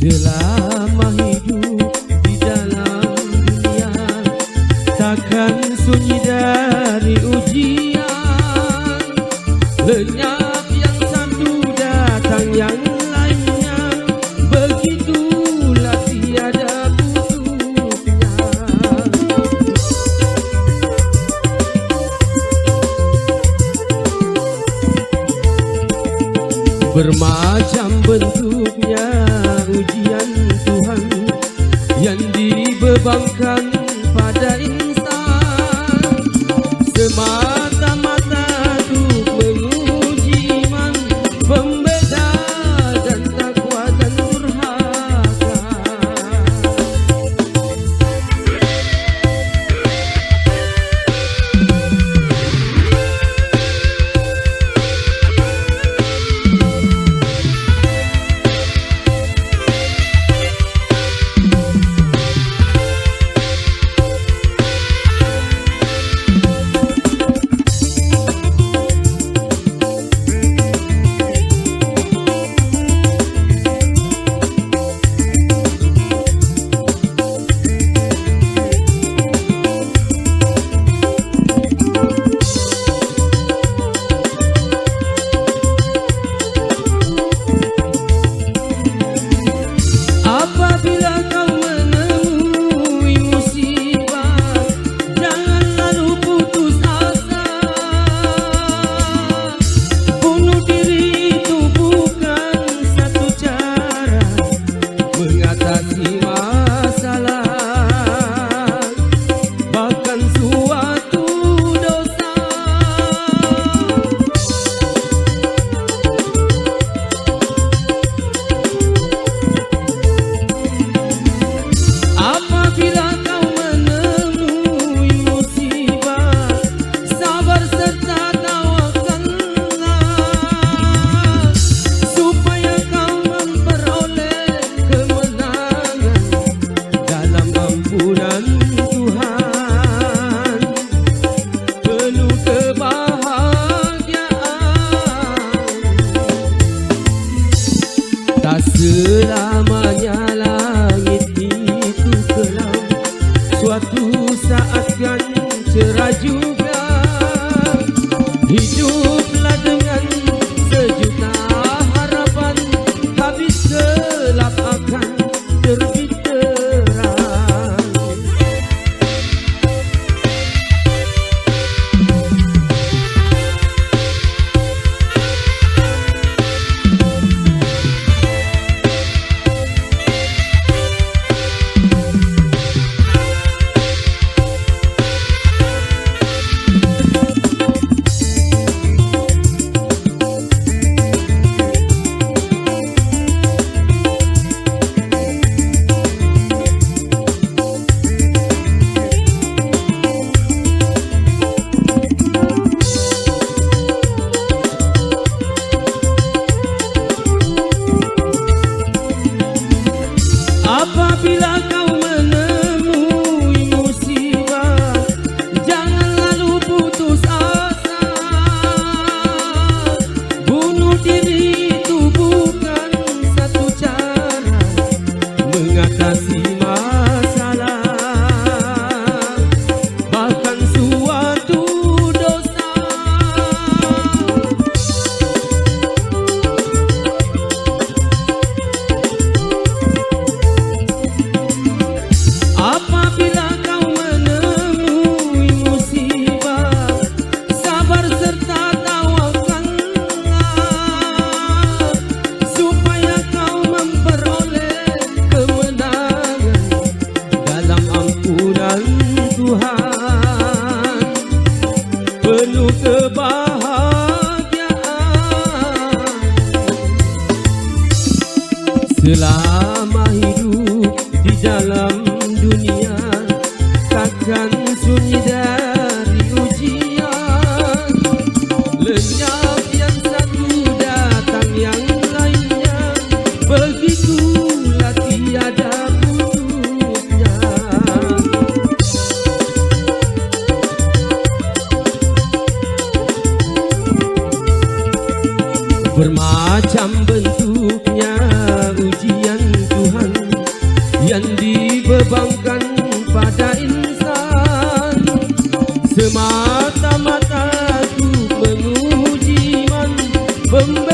Selama hidup di dalam dunia, takkan sunyi dari ujian. Lenyap yang satu, datang yang lainnya, begitulah tiada putusnya. Bermacam bentuknya ujian Tuhan yang dibebankan pada insan, semata-mata untuk menguji iman, pembeda dan takwa dan durhaka. Apabila kau menemui musibah, jangan lalu putus asa. Bunuh diri itu bukan satu cara mengatasi masalah, bahkan suatu dosa. Apabila kau menemui musibah, sabar serta tawakallah, supaya kau memperoleh kemenangan dalam ampunan Tuhan. Penuh kebahagiaan, tak selamanya langit itu kelam, suatu saat kan cerah juga. Hiduplah dengan sejuta harapan, habis gelap akan terbit terang. Apabila kau menemui musibah, jangan lalu putus asa. Bunuh diri itu bukan satu cara mengatasi masalah, bahkan suatu dosa. Apabila kau menemui musibah, sabar serta tawakallah, supaya kau memperoleh kemenangan dalam ampunan Tuhan. Penuh kebahagiaan, selama hidup di dalam dunia, takkan sunyi dari ujian. Lenyap yang satu, datang yang lainnya, begitulah tiada putusnya. Bermacam bentuknya ujian Tuhan ditumpangkan pada insan, semata-mata ku menguji iman.